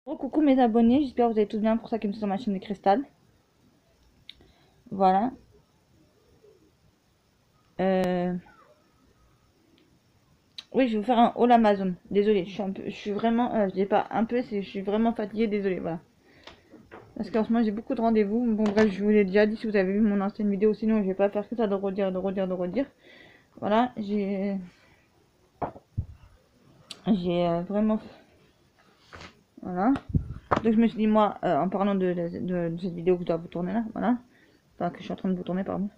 Bon, coucou mes abonnés, j'espère que vous allez tous bien pour ça qui me sont sur ma chaîne de cristal. Voilà. Euh, Oui, je vais vous faire un haul Amazon. Désolée, je suis vraiment, je dis pas un peu, je suis vraiment fatiguée, désolée, voilà. Parce qu'en ce moment j'ai beaucoup de rendez-vous. Bon bref, je vous l'ai déjà dit si vous avez vu mon ancienne vidéo, sinon je vais pas faire que ça de redire, de redire, de redire. Voilà, j'ai vraiment, voilà. Donc je me suis dit moi, en parlant de cette vidéo que je dois vous tourner là, voilà, enfin que je suis en train de vous tourner, pardon,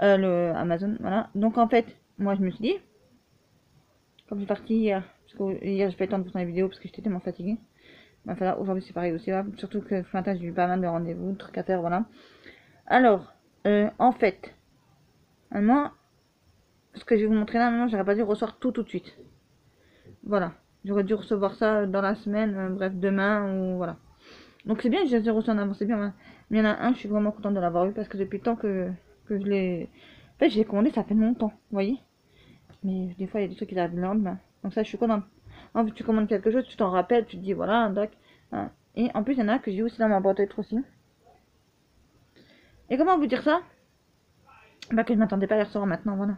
le Amazon, voilà. Donc en fait, moi je me suis dit, comme je suis partie hier, parce que hier j'ai pas eu le temps de vous tourner la vidéo parce que j'étais tellement fatiguée. Bah, voilà, aujourd'hui c'est pareil aussi, là. Surtout que ce matin j'ai eu pas mal de rendez-vous, de trucs à faire, voilà. Alors, en fait, maintenant, ce que je vais vous montrer là, maintenant, j'aurais pas dû recevoir tout de suite. Voilà, j'aurais dû recevoir ça dans la semaine, bref, demain, ou voilà. Donc c'est bien, je les ai reçus en avance, c'est bien, voilà. Mais il y en a un, je suis vraiment contente de l'avoir eu parce que depuis le temps que je l'ai. En fait, je l'ai commandé, ça fait longtemps, vous voyez. Mais des fois, il y a des trucs qui arrivent le lendemain. Donc ça, je suis contente. En fait, tu commandes quelque chose, tu t'en rappelles, tu te dis, voilà, doc. Hein. Et en plus, il y en a que j'ai aussi dans ma boîte aux lettres aussi. Et comment vous dire ça? Bah que je m'attendais pas à les recevoir maintenant, voilà.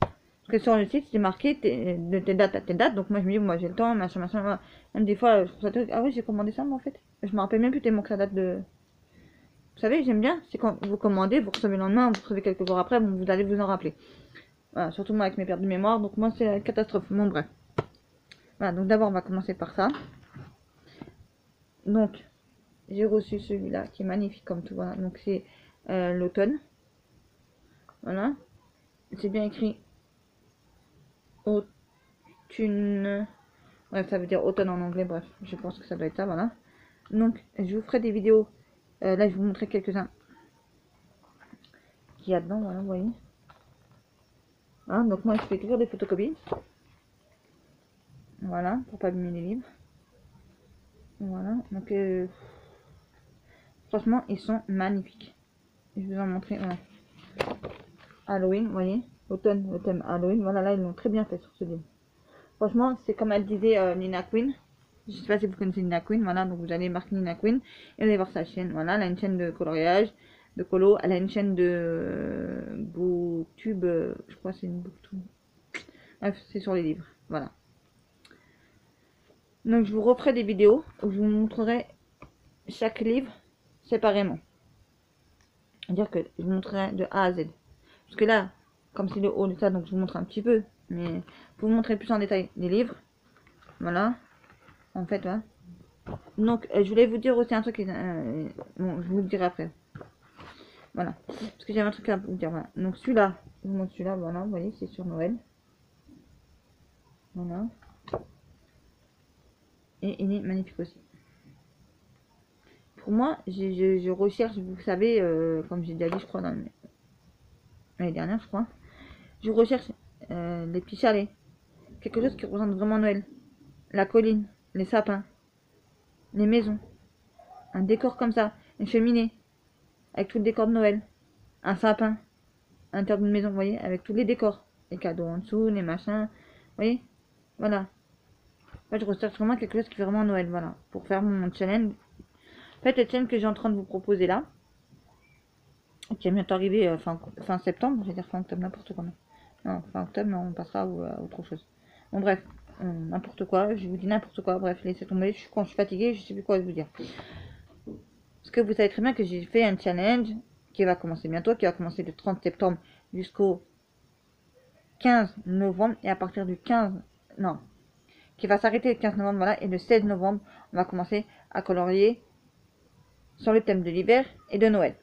Parce que sur le site, c'est marqué de tes dates à tes dates. Donc moi, je me dis, moi, j'ai le temps, machin, machin. Voilà. Même des fois, je trouve ça truc. Ah oui, j'ai commandé ça, moi, en fait. Je me rappelle même plus tellement que ça date de. Vous savez, j'aime bien. C'est quand vous commandez, vous recevez le lendemain, vous recevez quelques jours après, bon, vous allez vous en rappeler. Voilà, surtout moi avec mes pertes de mémoire. Donc moi, c'est la catastrophe. Bon, bref. Voilà, donc d'abord, on va commencer par ça. Donc, j'ai reçu celui-là qui est magnifique comme tout. Voilà. Donc c'est l'automne. Voilà. C'est bien écrit automne. Bref, ça veut dire automne en anglais. Bref, je pense que ça doit être ça. Voilà. Donc, je vous ferai des vidéos. Là, je vais vous montrer quelques-uns qu'il y a dedans. Voilà, vous voyez. Hein, donc, moi, je fais toujours des photocopies. Voilà, pour pas abîmer les livres. Voilà. Donc, franchement, ils sont magnifiques. Je vais vous en montrer. Voilà. Halloween, vous voyez. Automne, le thème Halloween. Voilà, là, ils l'ont très bien fait sur ce livre. Franchement, c'est comme elle disait Nina Queen. Je sais pas si vous connaissez Nina Queen. Voilà, donc vous allez marquer Nina Queen et vous allez voir sa chaîne. Voilà, elle a une chaîne de coloriage, de colo. Elle a une chaîne de booktube. Je crois que c'est une booktube. Bref, c'est sur les livres. Voilà. Donc je vous referai des vidéos où je vous montrerai chaque livre séparément. C'est-à-dire que je vous montrerai de A à Z. Parce que là, comme c'est le haut de ça, donc je vous montre un petit peu. Mais pour vous montrer plus en détail les livres. Voilà. En fait, voilà. Donc, je voulais vous dire aussi un truc. Bon, je vous le dirai après. Voilà. Parce que j'avais un truc à vous dire. Voilà. Donc, celui-là, je vous montre celui-là. Voilà, vous voyez, c'est sur Noël. Voilà. Et il est magnifique aussi. Pour moi, je recherche, vous savez, comme j'ai déjà dit, je crois, dans l'année dernière, je crois. Je recherche les petits chalets. Quelque chose qui représente vraiment Noël. La colline, les sapins, les maisons. Un décor comme ça. Une cheminée. Avec tout le décor de Noël. Un sapin. À l'intérieur d'une maison, vous voyez, avec tous les décors. Les cadeaux en dessous, les machins. Vous voyez. Voilà. En fait, je recherche vraiment quelque chose qui fait vraiment Noël, voilà. Pour faire mon challenge. En fait, le challenge que j'ai en train de vous proposer là, qui est bientôt arrivé fin septembre, je vais dire fin octobre, n'importe quoi. Non, fin octobre, non, on passera à autre chose. Bon, bref, n'importe quoi, je vous dis n'importe quoi, bref, laissez tomber. Quand je suis fatiguée, je sais plus quoi vous dire. Parce que vous savez très bien que j'ai fait un challenge qui va commencer bientôt, qui va commencer le 30 septembre jusqu'au 15 novembre. Et à partir du 15, non, qui va s'arrêter le 15 novembre, voilà. Et le 16 novembre, on va commencer à colorier sur le thème de l'hiver et de Noël.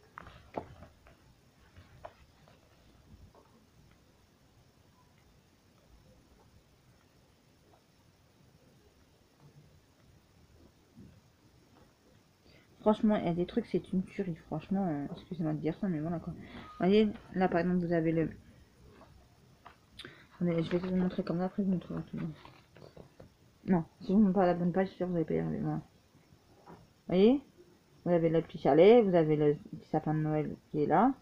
Franchement, il y a des trucs, c'est une tuerie. Franchement, excusez-moi de dire ça, mais voilà quoi. Vous voyez, là par exemple, vous avez le. Attendez, je vais vous montrer comme ça, après je vous montrerai tout. Non, si je vous montre pas la bonne page, sûr vous n'allez pas y arriver. Voilà. Vous voyez, vous avez le petit chalet, vous avez le petit sapin de Noël qui est là.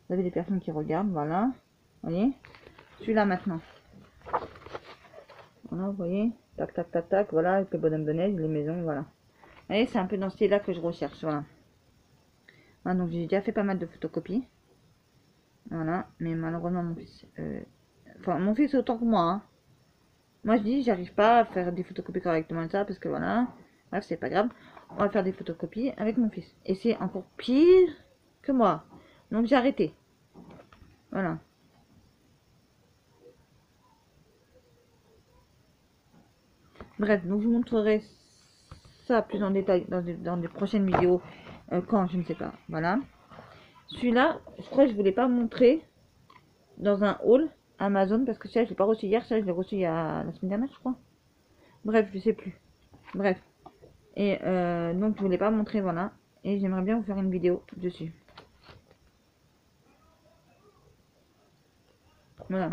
Vous avez des personnes qui regardent, voilà. Vous voyez, celui-là maintenant. Voilà, vous voyez, tac, tac, tac, tac, voilà, avec le bonhomme de neige, les maisons, voilà. voyez, c'est un peu dans ce style-là que je recherche, voilà. Voilà, donc j'ai déjà fait pas mal de photocopies. Voilà, mais malheureusement mon fils... Enfin, mon fils autant que moi, hein. Moi je dis, j'arrive pas à faire des photocopies correctement de ça, parce que voilà. Bref, c'est pas grave. On va faire des photocopies avec mon fils. Et c'est encore pire que moi. Donc j'ai arrêté. Voilà. Bref, donc je vous montrerai ça plus en détail dans des prochaines vidéos. Quand, je ne sais pas. Voilà. Celui-là, je crois que je voulais pas montrer dans un haul Amazon, parce que ça, je l'ai pas reçu hier, ça, je l'ai reçu il y a la semaine dernière, je crois. Bref, je sais plus. Bref. Et donc, je voulais pas montrer, voilà. Et j'aimerais bien vous faire une vidéo dessus. Voilà.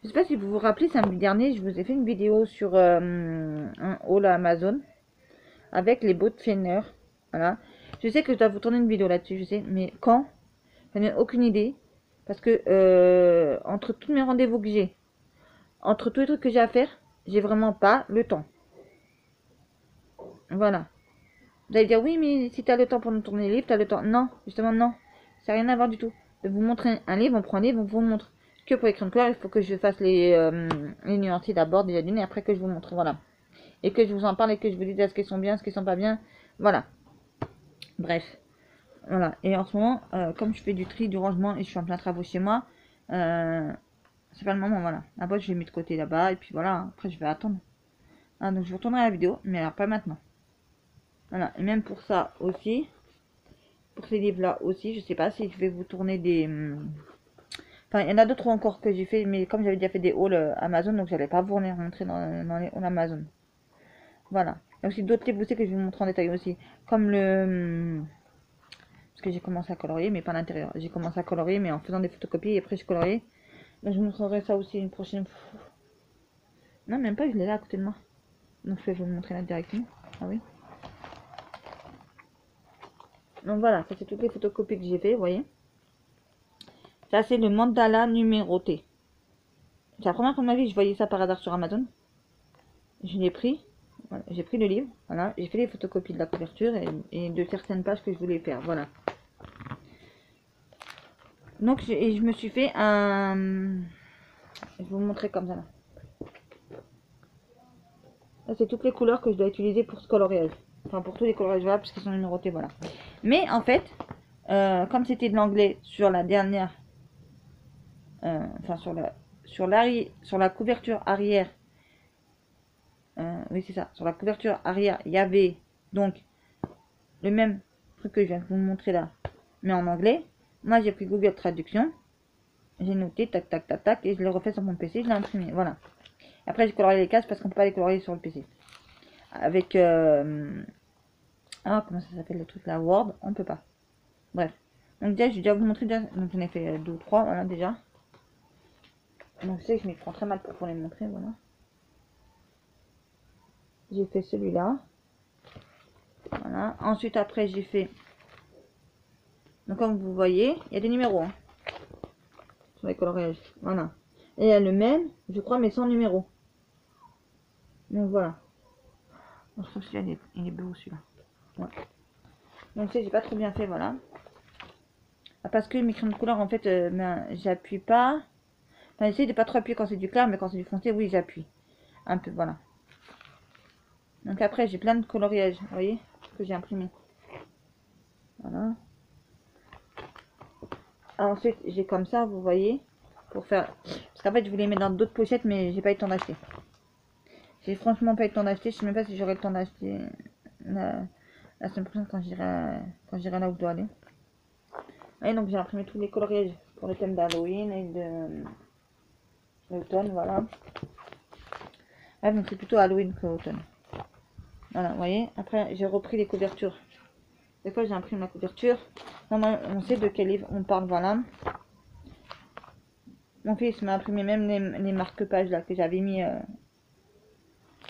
Je sais pas si vous vous rappelez, samedi dernier, je vous ai fait une vidéo sur un haul Amazon avec les bottes Fener. Voilà. Je sais que je dois vous tourner une vidéo là-dessus, je sais, mais quand? Je n'ai aucune idée. Parce que entre tous mes rendez-vous que j'ai, entre tous les trucs que j'ai à faire, j'ai vraiment pas le temps. Voilà. Vous allez dire, oui, mais si tu as le temps pour nous tourner les livres, tu as le temps. Non, justement, non. Ça n'a rien à voir du tout. De vous montrer un livre, on prend un livre, on vous montre. Que pour écrire une couleur, il faut que je fasse les nuances d'abord, déjà d'une, et après que je vous montre. Voilà. Et que je vous en parle et que je vous dise ce qu'ils sont bien, ce qu'ils sont pas bien. Voilà. Bref. Voilà. Et en ce moment, comme je fais du tri, du rangement et je suis en plein travaux chez moi, c'est pas le moment. Voilà. La boîte, je l'ai mis de côté là-bas. Et puis voilà. Après, je vais attendre. Ah, donc je vous retournerai la vidéo, mais alors pas maintenant. Voilà. Et même pour ça aussi. Pour ces livres là aussi, je sais pas si je vais vous tourner des... Enfin, il y en a d'autres encore que j'ai fait, mais comme j'avais déjà fait des hauls Amazon, donc j'allais pas vous rentrer dans les hauls Amazon. Voilà. Il y a aussi d'autres livres aussi que je vais vous montrer en détail aussi. Comme le... Parce que j'ai commencé à colorier, mais pas à l'intérieur. J'ai commencé à colorier, mais en faisant des photocopies, et après je coloriais. Donc je vous montrerai ça aussi une prochaine fois. Non, même pas, je l'ai là à côté de moi. Donc je vais vous montrer là directement. Ah oui. Donc voilà, ça c'est toutes les photocopies que j'ai fait, vous voyez. Ça c'est le mandala numéroté. C'est la première fois de ma vie que je voyais ça par hasard sur Amazon. Je l'ai pris. Voilà, j'ai pris le livre. Voilà, j'ai fait les photocopies de la couverture et de certaines pages que je voulais faire. Voilà. Donc je me suis fait un... Je vais vous montrer comme ça là. Là c'est toutes les couleurs que je dois utiliser pour ce coloriage. Enfin pour tous les coloriages valables parce qu'ils sont numérotés, voilà. Mais en fait, comme c'était de l'anglais sur la dernière... enfin sur la couverture arrière. Oui c'est ça. Sur la couverture arrière, il y avait donc le même truc que je viens de vous montrer là, mais en anglais. Moi j'ai pris Google Traduction, j'ai noté tac tac tac tac et je l'ai refait sur mon PC, je l'ai imprimé, voilà. Après j'ai colorié les cases parce qu'on peut pas les colorier sur le PC avec ah comment ça s'appelle le truc là, Word, on peut pas. Bref, donc déjà j'ai déjà vous montrer, donc j'en ai fait 2 ou 3, voilà déjà. Donc je sais que je m'y prends très mal pour vous les montrer, voilà. J'ai fait celui-là, voilà. Ensuite après j'ai fait, donc comme vous voyez il y a des numéros hein, sur les coloriages, voilà. Et il y a le même, je crois, mais sans numéro. Donc voilà. Je trouve que celui-là, il est beau celui-là. Ouais. Donc c'est, j'ai pas trop bien fait, voilà. Parce que mes crayons de couleur, en fait, ben, j'appuie pas. Enfin, j'essaie de pas trop appuyer quand c'est du clair, mais quand c'est du foncé, oui, j'appuie. Un peu, voilà. Donc après, j'ai plein de coloriages, vous voyez, que j'ai imprimé. Voilà. Ensuite, j'ai comme ça, vous voyez, pour faire... Parce qu'en fait, je voulais mettre dans d'autres pochettes, mais j'ai pas eu le temps d'acheter. J'ai franchement pas eu le temps d'acheter. Je sais même pas si j'aurai le temps d'acheter la semaine prochaine quand j'irai là où je dois aller. Et donc j'ai imprimé tous les coloriages pour le thème d'Halloween et de l'automne, voilà. Ah, donc c'est plutôt Halloween que automne. Voilà, vous voyez. Après j'ai repris les couvertures. Des fois j'imprime la couverture. Normalement on sait de quel livre on parle, voilà. Mon fils m'a imprimé même les marque-pages là que j'avais mis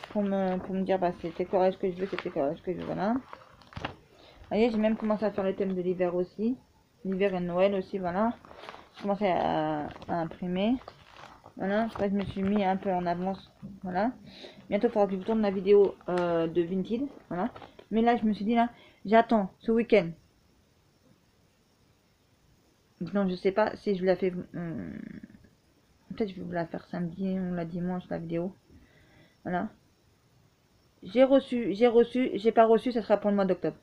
pour me dire bah c'est tes coloriages que je veux, c'est tes coloriages que je veux, voilà. Vous voyez, j'ai même commencé à faire le thème de l'hiver aussi. L'hiver et Noël aussi, voilà. J'ai commencé à imprimer. Voilà, après je me suis mis un peu en avance. Voilà. Bientôt, il faudra que je vous tourne la vidéo de Vinted. Voilà. Mais là, je me suis dit, là, j'attends ce week-end. Donc, je sais pas si je la fais... peut-être je vais vous la faire samedi ou la dimanche, la vidéo. Voilà. J'ai reçu, j'ai pas reçu, ça sera pour le mois d'octobre.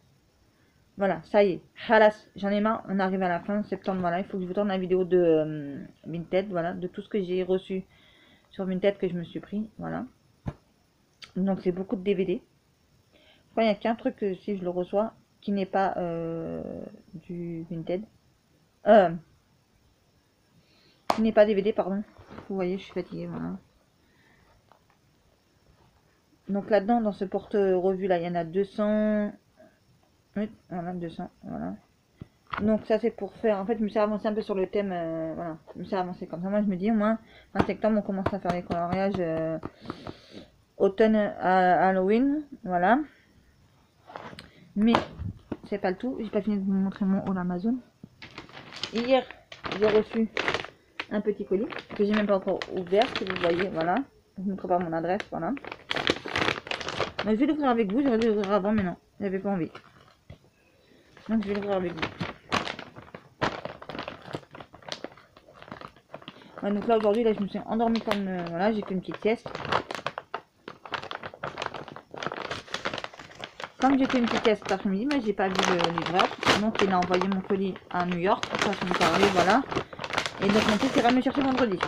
Voilà, ça y est. Halas, j'en ai marre, on arrive à la fin septembre, voilà. Il faut que je vous tourne la vidéo de Vinted, voilà, de tout ce que j'ai reçu sur Vinted que je me suis pris, voilà. Donc c'est beaucoup de DVD. Il n'y a qu'un truc que si je le reçois qui n'est pas du Vinted. Qui n'est pas DVD, pardon. Vous voyez, je suis fatiguée, voilà. Donc là-dedans, dans ce porte-revue là, il y en a 200. Oui, voilà, 200, voilà. Donc ça c'est pour faire, en fait je me suis avancé un peu sur le thème, voilà, je me suis avancé comme ça. Moi je me dis au moins, en septembre on commence à faire les coloriages automne à Halloween, voilà. Mais c'est pas le tout, j'ai pas fini de vous montrer mon haul Amazon. Hier j'ai reçu un petit colis que j'ai même pas encore ouvert, si vous voyez, voilà. Je vous prépare mon adresse, voilà. Donc je vais l'ouvrir avec vous, j'aurais dû l'ouvrir avant mais non, j'avais pas envie. Donc je vais l'ouvrir avec vous. Ouais, donc là aujourd'hui là je me suis endormie comme voilà, j'ai fait une petite sieste. Comme j'ai fait une petite sieste cet après-midi, mais j'ai pas vu le livreur. Donc il a envoyé mon colis à New York, ça je me parlais, voilà. Et donc mon fils ira me chercher vendredi.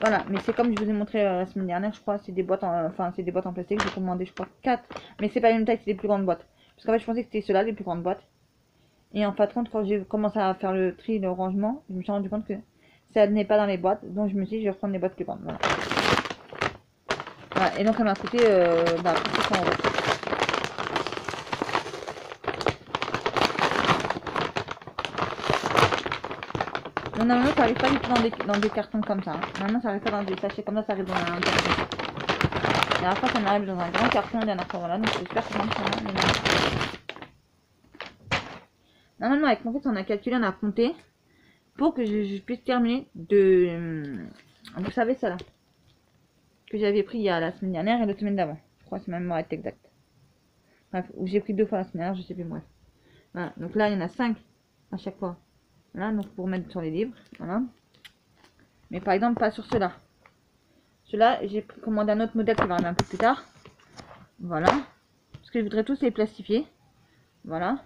Voilà, mais c'est comme je vous ai montré la semaine dernière, je crois, c'est des boîtes en enfin c'est des boîtes en plastique, j'ai commandé je crois 4. Mais c'est pas la même taille, c'est des plus grandes boîtes. Parce qu'en fait je pensais que c'était ceux-là, les plus grandes boîtes. Et en fin de compte, quand j'ai commencé à faire le tri, le rangement, je me suis rendu compte que ça n'est pas dans les boîtes. Donc je me suis dit, je vais reprendre des boîtes plus grandes. Voilà. Voilà. Et donc ça m'a coûté bah, plus de 100 euros. Donc normalement ça arrive pas du tout dans des cartons comme ça. Hein. Normalement ça arrive pas dans des sachets comme ça arrive dans un carton. La dernière fois ça m'arrive dans un grand carton, la dernière fois voilà. Donc j'espère que ça marche. Normalement avec mon fils on a calculé, on a compté. Pour que je puisse terminer de... Vous savez ça là que j'avais pris il y a la semaine dernière et la semaine d'avant. Je crois que c'est même moi être exact. Bref, ou j'ai pris 2 fois la semaine dernière, je sais plus, bref. Voilà, donc là il y en a 5 à chaque fois. Voilà, donc pour mettre sur les livres. Voilà. Mais par exemple pas sur ceux-là. Ceux-là, j'ai commandé un autre modèle qui va arriver un peu plus tard. Voilà. Parce que je voudrais tous les plastifier. Voilà.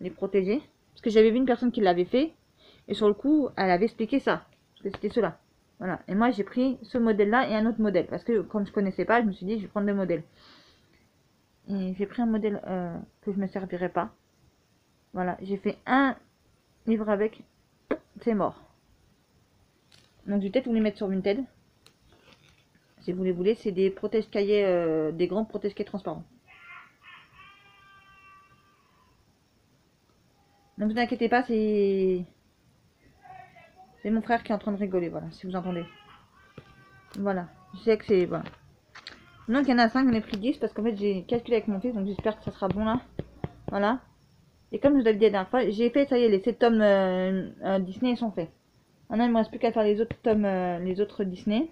Les protéger. Parce que j'avais vu une personne qui l'avait fait. Et sur le coup, elle avait expliqué ça. Parce que c'était cela. Voilà. Et moi, j'ai pris ce modèle-là et un autre modèle. Parce que comme je connaissais pas, je me suis dit, je vais prendre deux modèles. Et j'ai pris un modèle que je me servirais pas. Voilà. J'ai fait un livre avec. C'est mort. Donc, je vais peut-être vous les mettre sur Vinted. Si vous les voulez. C'est des protège-cahiers, des grands protège-cahiers transparents. Donc, ne vous inquiétez pas, c'est mon frère qui est en train de rigoler, voilà, si vous entendez. Voilà, je sais que c'est... Voilà. Donc il y en a 5, j'en ai pris 10 parce qu'en fait j'ai calculé avec mon fils, donc j'espère que ça sera bon là. Voilà. Et comme je vous avais dit la dernière fois, j'ai fait, ça y est, les 7 tomes Disney ils sont faits. Maintenant il ne me reste plus qu'à faire les autres tomes, les autres Disney.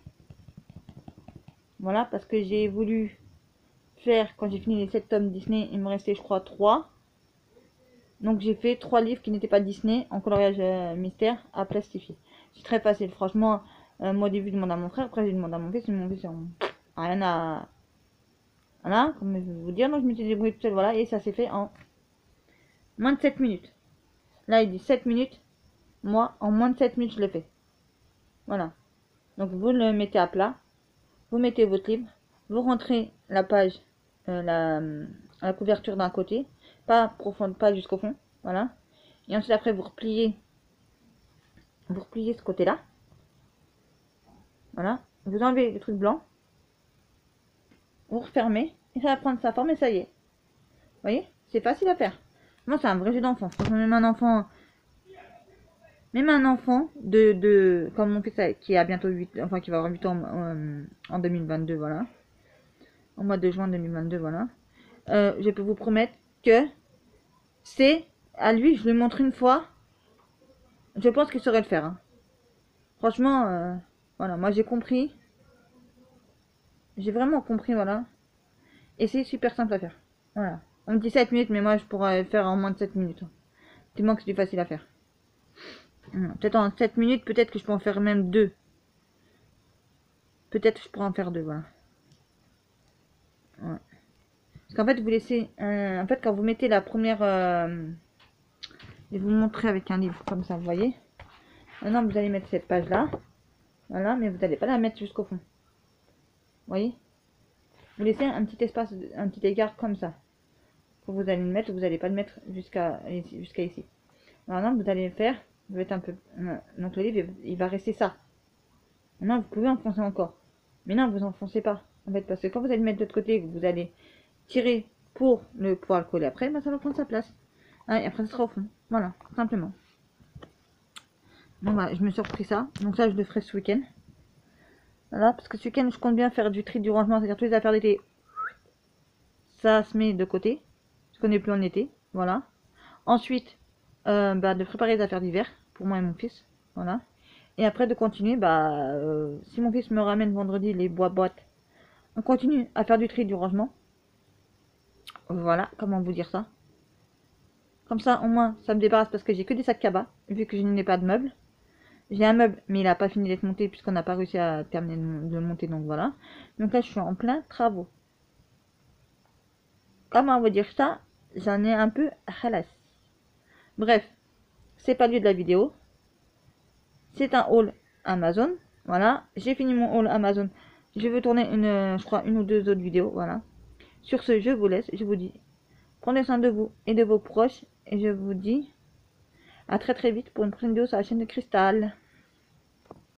Voilà, parce que j'ai voulu faire, quand j'ai fini les 7 tomes Disney, il me restait je crois 3. Donc j'ai fait 3 livres qui n'étaient pas Disney en coloriage mystère à plastifier. C'est très facile, franchement. Moi au début je demande à mon frère, après j'ai demandé à mon fils, et mon fils rien à... Voilà, comme je vais vous dire, donc je me suis débrouillée toute seule, voilà, et ça s'est fait en moins de 7 minutes. Là il dit 7 minutes, moi en moins de 7 minutes je l'ai fait. Voilà. Donc vous le mettez à plat, vous mettez votre livre, vous rentrez la page, la couverture d'un côté, pas profonde, pas jusqu'au fond, voilà. Et ensuite après vous repliez ce côté là, voilà, vous enlevez le truc blanc, vous refermez et ça va prendre sa forme et ça y est. Vous voyez, c'est facile à faire. Moi c'est un vrai jeu d'enfant, franchement. Même un enfant de comme mon fils qui a bientôt 8, enfin qui va avoir 8 ans en 2022, voilà, au mois de juin 2022, voilà. Je peux vous promettre que c'est à lui, je lui montre une fois, je pense qu'il saurait le faire, hein. Franchement, voilà, moi j'ai compris. J'ai vraiment compris, voilà. Et c'est super simple à faire. Voilà. On me dit 7 minutes, mais moi je pourrais faire en moins de 7 minutes. Tellement que c'est facile à faire. Peut-être en 7 minutes, peut-être que je peux en faire même 2. Peut-être que je pourrais en faire 2, voilà. Ouais. Parce qu'en fait, vous laissez... en fait, quand vous mettez la première... je vais vous montrer avec un livre, comme ça, vous voyez. Maintenant, vous allez mettre cette page-là. Voilà, mais vous n'allez pas la mettre jusqu'au fond. Vous voyez. Vous laissez un petit espace, un petit écart comme ça. Quand vous allez le mettre, vous n'allez pas le mettre jusqu'à ici. Maintenant, vous allez faire... Vous êtes un peu... donc le livre, il va rester ça. Maintenant, vous pouvez enfoncer encore. Mais non, vous enfoncez pas. En fait, parce que quand vous allez le mettre de l'autre côté, vous allez tirer pour pouvoir le coller après, bah, ça va prendre sa place. Ah, et après, ça sera au fond. Voilà, simplement. Bon, bah, je me suis repris ça. Donc ça, je le ferai ce week-end. Voilà, parce que ce week-end, je compte bien faire du tri, du rangement, c'est-à-dire toutes les affaires d'été. Ça se met de côté. Parce qu'on n'est plus en été. Voilà. Ensuite, bah, de préparer les affaires d'hiver pour moi et mon fils. Voilà. Et après, de continuer, bah, si mon fils me ramène vendredi les boîtes, on continue à faire du tri, du rangement. Voilà, comment vous dire ça. Comme ça, au moins, ça me débarrasse parce que j'ai que des sacs cabas, vu que je n'ai pas de meubles. J'ai un meuble, mais il n'a pas fini d'être monté puisqu'on n'a pas réussi à terminer de le monter, donc voilà. Donc là, je suis en plein travaux. Comment vous dire ça? J'en ai un peu halas. Bref, c'est pas le lieu de la vidéo. C'est un haul Amazon. Voilà, j'ai fini mon haul Amazon. Je veux tourner je crois, une ou deux autres vidéos, voilà. Sur ce, je vous laisse, je vous dis, prenez soin de vous et de vos proches, et je vous dis à très très vite pour une prochaine vidéo sur la chaîne de Cristal.